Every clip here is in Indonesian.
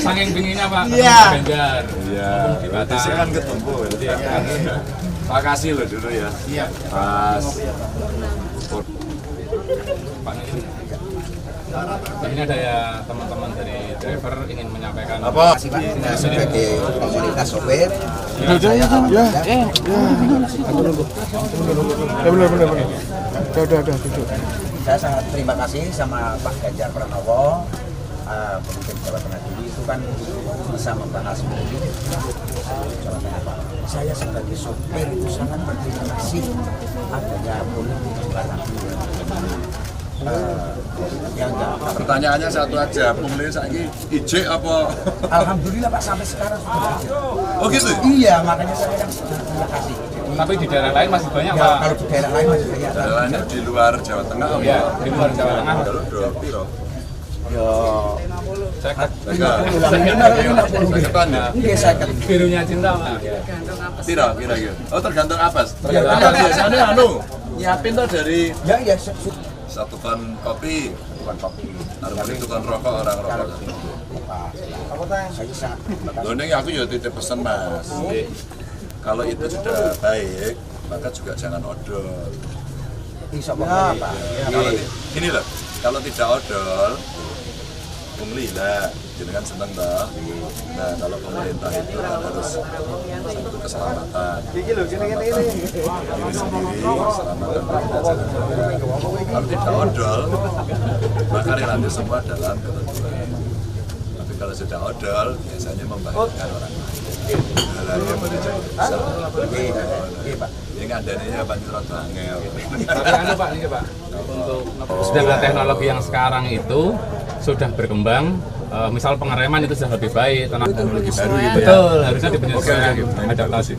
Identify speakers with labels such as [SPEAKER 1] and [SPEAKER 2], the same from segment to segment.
[SPEAKER 1] Saking pinginnya Pak,
[SPEAKER 2] Iya.
[SPEAKER 1] Ganjar.
[SPEAKER 3] Iya, berarti saya kan ketemu.
[SPEAKER 1] Iya.
[SPEAKER 3] Makasih loh dulu ya.
[SPEAKER 2] Iya.
[SPEAKER 3] Mas.
[SPEAKER 1] Pak ini. Ini ada ya teman-teman dari driver ingin menyampaikan
[SPEAKER 3] Apa?
[SPEAKER 2] Saya sebagai komunitas sopir.
[SPEAKER 4] Benar. Udah, duduk.
[SPEAKER 2] Saya sangat terima kasih sama Pak Ganjar Pranowo, pemimpin Jawa Tengah dulu itu kan bisa membahas mungkin Jawa Tengah Pak. Saya sebagai sopir itu sangat berterima kasih adanya politik sembarang. Yang enggak.
[SPEAKER 3] Pertanyaannya satu aja, pungli saiki ijek apa?
[SPEAKER 2] Alhamdulillah Pak sampai sekarang sudah berhasil.
[SPEAKER 3] Oh gitu?
[SPEAKER 2] Iya, makanya saya yang terima kasih.
[SPEAKER 1] tapi di daerah lain masih banyak
[SPEAKER 2] Ya,
[SPEAKER 1] Pak.
[SPEAKER 2] kalau di daerah lain masih banyak.
[SPEAKER 3] Jalannya di luar Jawa Tengah apa?
[SPEAKER 1] Iya, di luar Jawa Tengah.
[SPEAKER 3] Kalau dua piro?
[SPEAKER 2] Ya,
[SPEAKER 1] Saya
[SPEAKER 3] Enggak. Seketan ya?
[SPEAKER 2] ini saya
[SPEAKER 1] birunya cinta Pak.
[SPEAKER 3] Piro kira-kira? Oh tergantung apa? Tergantung biasanya anu nyiapin tuh dari
[SPEAKER 2] ya,
[SPEAKER 3] 1 ton kopi,
[SPEAKER 2] bukan kopi.
[SPEAKER 3] harus itu kan rokok orang rokok.
[SPEAKER 2] Saya sangat terima kasih.
[SPEAKER 3] Loh ini aku juga titip pesan mas. Kalau itu sudah baik, maka juga jangan odol.
[SPEAKER 2] Insya Allah Pak.
[SPEAKER 3] Kalau gini loh, kalau tidak odol, pungli lah, jenengan seneng toh. Nah kalau pemerintah itu kan harus satu keselamatan. Diri sendiri, keselamatan pengguna jalan raya. Kalau tidak odol, maka relatif semua dalam ketentuan. Tapi kalau sudah odol, biasanya membahayakan orang lain. Halanya menjadi besar.
[SPEAKER 2] Pak.
[SPEAKER 3] Ini adanya pancuran bangel.
[SPEAKER 1] Tapi anu Pak, ini Pak, untuk sedangkan teknologi yang sekarang itu sudah berkembang, misal pengereman itu sudah lebih baik,
[SPEAKER 3] Teknologi baru gitu ya.
[SPEAKER 1] betul, harusnya dipenyesuaikan,
[SPEAKER 3] Oke.
[SPEAKER 1] adaptasi.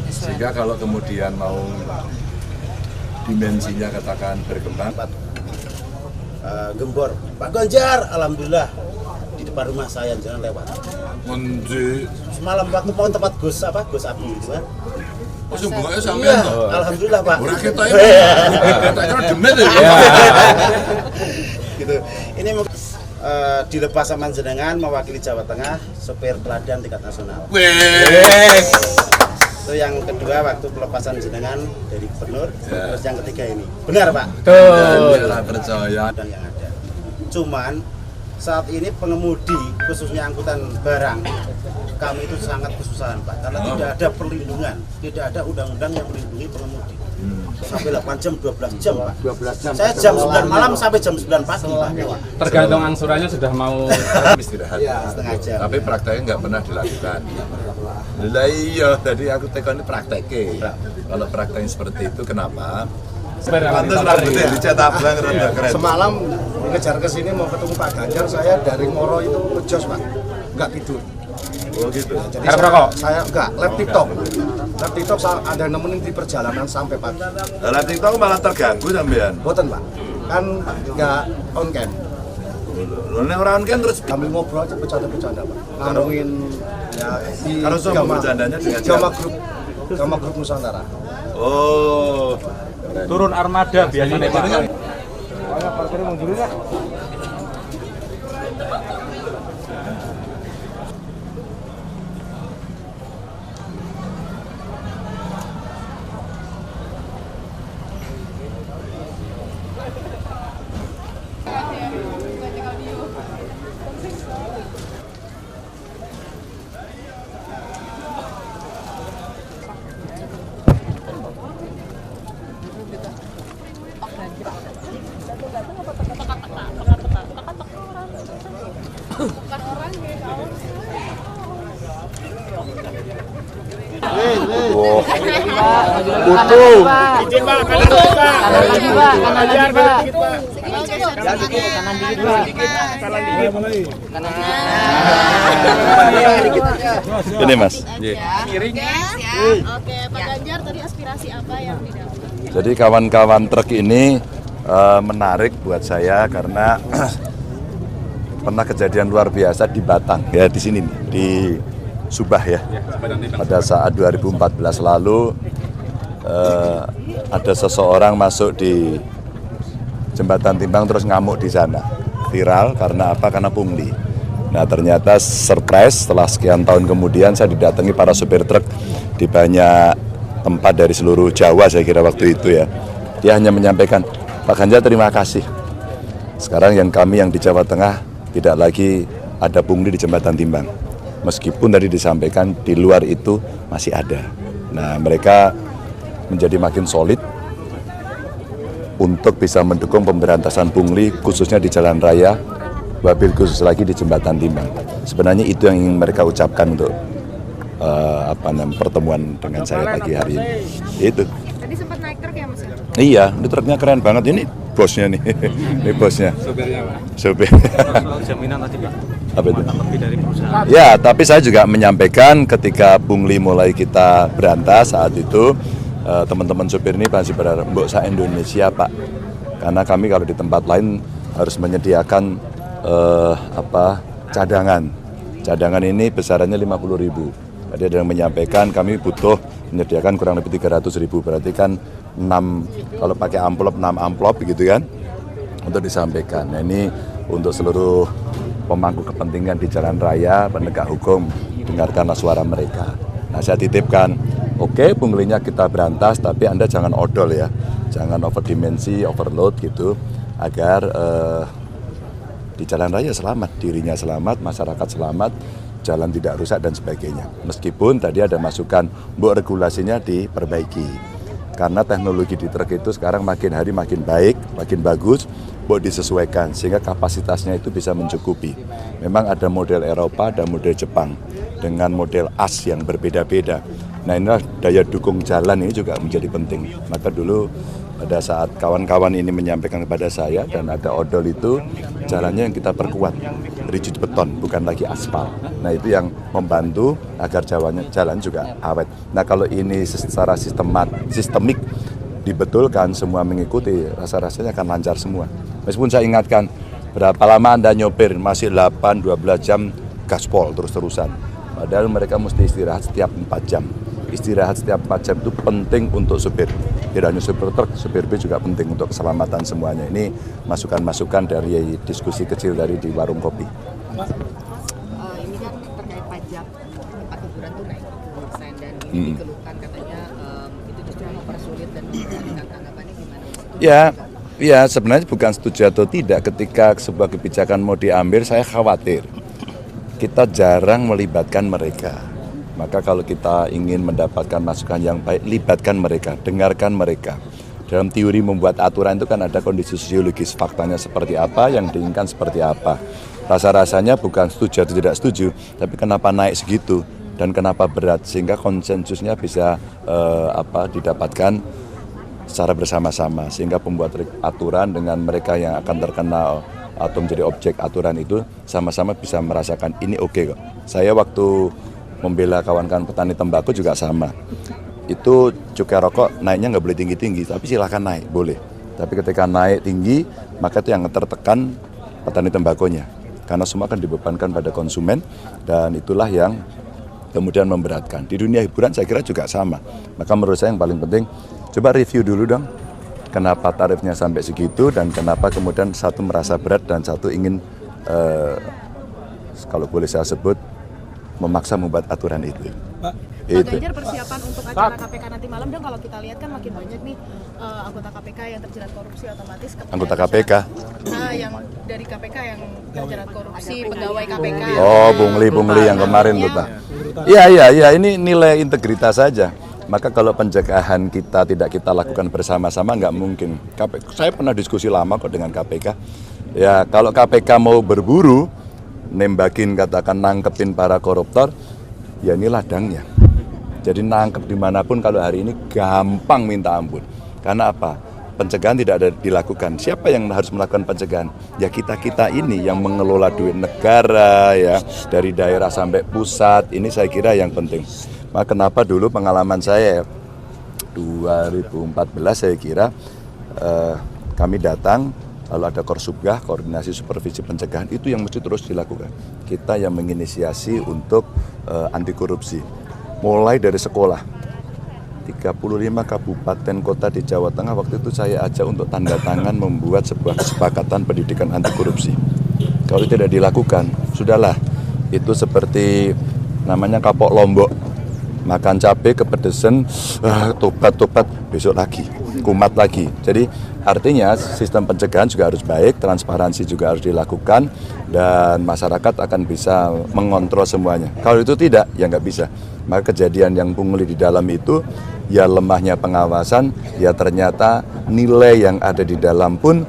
[SPEAKER 3] Sehingga kalau kemudian mau dimensinya katakan berkembang,
[SPEAKER 5] Gembor, Pak Ganjar, alhamdulillah di depan rumah saya jangan lewat.
[SPEAKER 3] Mundi,
[SPEAKER 5] Semalam waktu mau tempat Gus Abi itu kan.
[SPEAKER 3] oh semuanya
[SPEAKER 5] Iya,
[SPEAKER 3] sampean toh.
[SPEAKER 5] alhamdulillah Pak.
[SPEAKER 3] Orang kita ini, kita kira demit ya.
[SPEAKER 5] Gitu. Ini mungkin dilepas sama jenengan mewakili Jawa Tengah, sopir teladan tingkat nasional.
[SPEAKER 3] Wes.
[SPEAKER 5] Itu yang kedua waktu pelepasan jenengan dari gubernur,
[SPEAKER 3] Ya.
[SPEAKER 5] terus yang ketiga ini. Benar Pak?
[SPEAKER 1] Betul.
[SPEAKER 3] Jangan percaya.
[SPEAKER 5] Dan yang ada. Cuman saat ini pengemudi khususnya angkutan barang kami itu sangat kesusahan Pak karena tidak ada perlindungan, tidak ada undang-undang yang melindungi pengemudi. Sampai 8 jam, 12 jam Pak.
[SPEAKER 2] 12 jam.
[SPEAKER 5] Saya jam 9 malam sampai jam 9 pagi Pak.
[SPEAKER 1] Tergantung angsurannya sudah mau
[SPEAKER 3] Istirahat.
[SPEAKER 5] Setengah jam.
[SPEAKER 3] Tapi prakteknya nggak pernah dilakukan. Lah iya, tadi aku tekoni prakteknya. Kalau prakteknya seperti itu, kenapa? Pantas rambutnya dicetak abang rada keren.
[SPEAKER 4] Semalam ngejar ke sini mau ketemu Pak Ganjar, saya dari Moro itu ke Jos Pak, nggak tidur.
[SPEAKER 3] Oh gitu.
[SPEAKER 4] Jadi
[SPEAKER 1] Karena rokok?
[SPEAKER 4] saya enggak, live TikTok. Live TikTok ada nemenin di perjalanan sampai pagi.
[SPEAKER 3] Lah TikTok malah terganggu sampean.
[SPEAKER 4] Boten Pak, kan nggak on cam.
[SPEAKER 3] Lo nek ora on kan terus
[SPEAKER 4] Kami ngobrol aja bercanda-bercanda Pak. Ngomongin ya di
[SPEAKER 3] Kalau sama bercandanya dengan
[SPEAKER 4] Gama grup Nusantara.
[SPEAKER 3] oh.
[SPEAKER 1] turun armada biasanya Pak.
[SPEAKER 3] Ini Mas.
[SPEAKER 6] Kiring ya. Oke, Pak Ganjar tadi aspirasi apa yang didapat?
[SPEAKER 3] Jadi kawan-kawan truk ini menarik buat saya karena pernah kejadian luar biasa di Batang ya, di sini nih, di Subah ya. Pada saat 2014 lalu ada seseorang masuk di jembatan timbang terus ngamuk di sana. Viral karena apa? Karena pungli. Nah ternyata surprise setelah sekian tahun kemudian saya didatangi para supir truk di banyak tempat dari seluruh Jawa saya kira waktu itu ya. Dia hanya menyampaikan, Pak Ganjar terima kasih. Sekarang yang kami yang di Jawa Tengah tidak lagi ada pungli di Jembatan Timbang. Meskipun tadi disampaikan di luar itu masih ada. Nah mereka menjadi makin solid untuk bisa mendukung pemberantasan pungli khususnya di jalan raya, wabil khusus lagi di Jembatan Timbang. Sebenarnya itu yang ingin mereka ucapkan untuk pertemuan dengan saya pagi hari ini. Itu.
[SPEAKER 6] Tadi sempat naik truk ya Mas?
[SPEAKER 3] Iya, ini truknya keren banget. Ini bosnya nih, ini bosnya.
[SPEAKER 1] Supirnya Pak.
[SPEAKER 3] Supir.
[SPEAKER 7] Jaminan tadi Pak.
[SPEAKER 3] Apa itu?
[SPEAKER 7] Lebih dari perusahaan.
[SPEAKER 3] Ya, tapi saya juga menyampaikan ketika pungli mulai kita berantas saat itu, teman-teman supir ini masih berharap, mbok sa Indonesia Pak. Karena kami kalau di tempat lain harus menyediakan cadangan. Cadangan ini besarannya 50.000. Tadi ada yang menyampaikan kami butuh menyediakan kurang lebih 300.000. Berarti kan 6, kalau pakai amplop 6 amplop begitu kan, untuk disampaikan. Nah ini untuk seluruh pemangku kepentingan di jalan raya, penegak hukum, dengarkanlah suara mereka. Nah saya titipkan, oke, punglinya kita berantas, tapi Anda jangan odol ya, jangan overdimensi, overload gitu, agar di jalan raya selamat, dirinya selamat, masyarakat selamat, jalan tidak rusak dan sebagainya. Meskipun tadi ada masukan, mbok regulasinya diperbaiki. Karena teknologi di truk itu sekarang makin hari makin baik, makin bagus, mbok disesuaikan sehingga kapasitasnya itu bisa mencukupi. Memang ada model Eropa, ada model Jepang dengan model as yang berbeda-beda. Nah inilah daya dukung jalan ini juga menjadi penting. Maka dulu pada saat kawan-kawan ini menyampaikan kepada saya dan ada odol itu, jalannya yang kita perkuat, rigid beton, bukan lagi aspal. Nah itu yang membantu agar jalan juga awet. Nah kalau ini secara sistemik dibetulkan, semua mengikuti, rasa-rasanya akan lancar semua. Meskipun saya ingatkan, berapa lama Anda nyopir, masih 8-12 jam gaspol terus-terusan. Padahal mereka mesti istirahat setiap 4 jam. Istirahat setiap 4 jam itu penting untuk supir. Tidak hanya supir truk, supir bis juga penting untuk keselamatan semuanya. Ini masukan-masukan dari diskusi kecil dari di warung kopi.
[SPEAKER 8] Ini kan terkait pajak tempat hiburan tuh naik 10% dan ini dikeluhkan katanya itu justru mempersulit dan memberatkan. Tanggapannya gimana? Ya sebenarnya bukan setuju atau tidak. Ketika sebuah kebijakan mau diambil, saya khawatir kita jarang melibatkan mereka. Maka kalau kita ingin mendapatkan masukan yang baik, libatkan mereka, dengarkan mereka. Dalam teori membuat aturan itu kan ada kondisi sosiologis, faktanya seperti apa, yang diinginkan seperti apa. Rasa-rasanya bukan setuju atau tidak setuju, tapi kenapa naik segitu dan kenapa berat, sehingga konsensusnya bisa didapatkan secara bersama-sama. Sehingga pembuat aturan dengan mereka yang akan terkenal atau menjadi objek aturan itu sama-sama bisa merasakan ini oke kok. Saya waktu membela kawan-kawan petani tembakau juga sama. Itu cukai rokok naiknya nggak boleh tinggi-tinggi, tapi silahkan naik, boleh. Tapi ketika naik tinggi, maka itu yang tertekan petani tembakonya. Karena semua akan dibebankan pada konsumen, dan itulah yang kemudian memberatkan. Di dunia hiburan saya kira juga sama. Maka menurut saya yang paling penting, coba review dulu dong. Kenapa tarifnya sampai segitu, dan kenapa kemudian satu merasa berat dan satu ingin, kalau boleh saya sebut, memaksa membuat aturan itu.
[SPEAKER 6] Pak Ganjar, persiapan untuk acara KPK nanti malam dong, kalau kita lihat kan makin banyak nih anggota KPK yang terjerat korupsi, otomatis
[SPEAKER 3] anggota KPK?
[SPEAKER 6] Nah, yang dari KPK yang terjerat korupsi, pegawai KPK.
[SPEAKER 3] Oh, pungli yang kemarin tuh Pak. Iya, ini nilai integritas saja. Maka kalau pencegahan tidak kita lakukan bersama-sama nggak mungkin. Saya pernah diskusi lama kok dengan KPK. Ya kalau KPK mau berburu, nembakin katakan nangkepin para koruptor, ya ini ladangnya. Jadi nangkep dimanapun kalau hari ini gampang minta ampun. Karena apa? Pencegahan tidak ada dilakukan. Siapa yang harus melakukan pencegahan? Ya kita ini yang mengelola duit negara ya, dari daerah sampai pusat. Ini saya kira yang penting. Maka kenapa dulu pengalaman saya 2014 saya kira kami datang, lalu ada Korsubgah, koordinasi supervisi pencegahan, itu yang mesti terus dilakukan. Kita yang menginisiasi untuk anti korupsi. Mulai dari sekolah, 35 kabupaten kota di Jawa Tengah waktu itu saya ajak untuk tanda tangan membuat sebuah kesepakatan pendidikan anti korupsi. Kalau tidak dilakukan, sudahlah. Itu seperti namanya kapok Lombok. Makan cabai kepedesan, tobat, besok lagi, kumat lagi. Jadi artinya sistem pencegahan juga harus baik, transparansi juga harus dilakukan, dan masyarakat akan bisa mengontrol semuanya. Kalau itu tidak, ya nggak bisa. Maka kejadian yang pungli di dalam itu, ya lemahnya pengawasan, ya ternyata nilai yang ada di dalam pun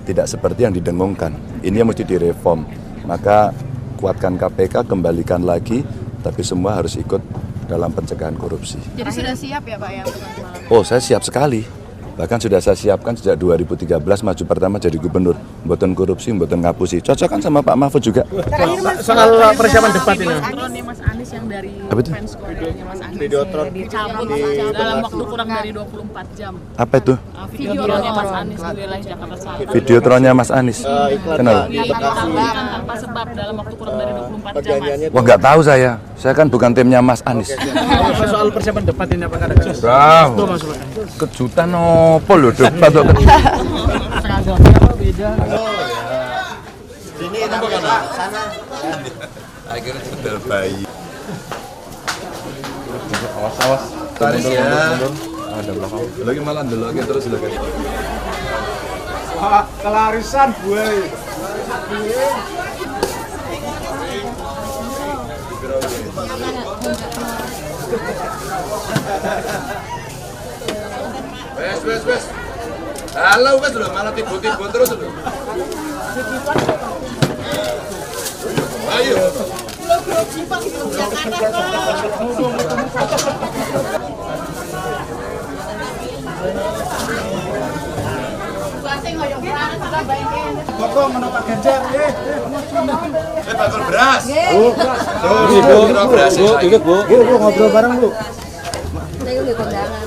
[SPEAKER 3] tidak seperti yang didengungkan. Ini yang mesti direform. Maka kuatkan KPK, kembalikan lagi, tapi semua harus ikut dalam pencegahan korupsi.
[SPEAKER 6] Jadi sudah siap ya Pak ya untuk nanti malam?
[SPEAKER 3] Oh, saya siap sekali. Bahkan sudah saya siapkan sejak 2013 maju pertama jadi gubernur. Mboten korupsi, mboten ngapusi. Cocok kan sama Pak Mahfud juga.
[SPEAKER 7] Soal persiapan debat ini.
[SPEAKER 9] Mas Anies yang dari fans Koreanya Mas Anies
[SPEAKER 7] Videotron
[SPEAKER 9] dicabut dalam waktu kurang dari 24 jam.
[SPEAKER 3] Apa itu?
[SPEAKER 9] Videotronnya Mas Anies di wilayah Jakarta Selatan.
[SPEAKER 3] Videotronnya Mas Anies. Kenapa?
[SPEAKER 9] Dihapuskan tanpa sebab dalam waktu kurang dari 24 jam. Mas.
[SPEAKER 3] Wah, nggak tahu saya. Saya kan bukan timnya Mas Anies.
[SPEAKER 7] Soal persiapan debat ini apakah ada kejutan?
[SPEAKER 3] Bravo. Kejutan apa lho debat kok.
[SPEAKER 5] Sini Pak, sana.
[SPEAKER 3] Akhirnya sendal bayi. Awas. Tarik ya. Ada belakang. Lagi malah lagi terus lagi.
[SPEAKER 4] Wah, kelarisan gue.
[SPEAKER 3] Wes. Halo wes lho, malah tiba-tiba terus lho. Ayo.
[SPEAKER 4] Kok menolak Ganjar?
[SPEAKER 3] Bakul beras.
[SPEAKER 7] Beras. Bu, ngobrol bareng, Bu.
[SPEAKER 8] Saya udah kondangan.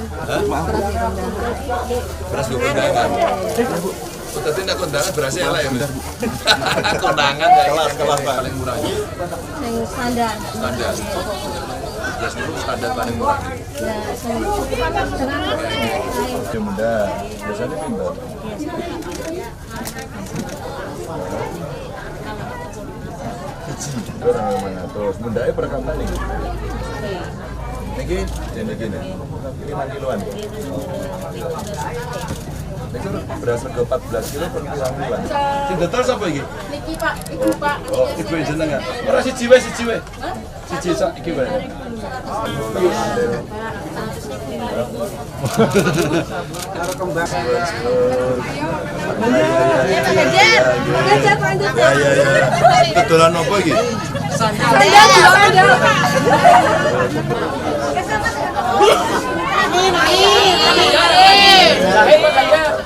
[SPEAKER 3] Beras gue kondangan. Tadi tidak kondangan berasnya lah ya. Kondangan ya kelas paling murah.
[SPEAKER 8] Yang standar.
[SPEAKER 3] Beras dulu standar paling murah.
[SPEAKER 8] Ya, saya
[SPEAKER 3] Bunda, biasanya pindah. Orang mana terus Bunda perkataan nih. Ini gini. Ini 5 kiloan. Ini beras rego 14 kilo per kiloan. Sing dodol sapa iki?
[SPEAKER 8] Niki Pak, Ibu Pak.
[SPEAKER 3] Oh, ibu jenengan. Ora siji wae. Siji sak iki wae.
[SPEAKER 4] Karo kembang.
[SPEAKER 8] Ganjar lanjut.
[SPEAKER 3] Ya. Dodolan apa iki?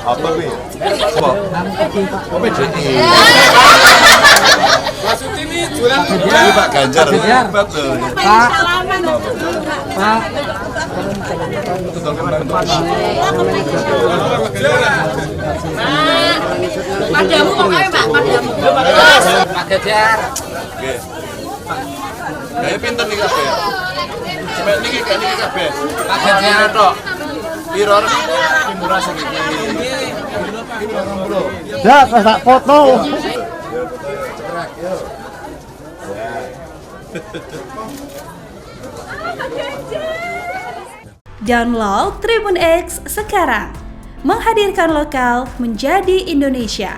[SPEAKER 3] Apa wi? Apa? Apa PDI? Maksud ini jualan Pak Ganjar. Hebat loh. Pak.
[SPEAKER 8] Padamu pokoknya Pak, padamu.
[SPEAKER 2] Pak Ganjar.
[SPEAKER 3] Oke. Kayak pinter nih kabeh. Sampai niki kabeh.
[SPEAKER 2] Pak Ganjar tok.
[SPEAKER 3] Piro murah sedikit.
[SPEAKER 7] Ya, tak foto.
[SPEAKER 10] Download Tribun X sekarang, menghadirkan lokal menjadi Indonesia.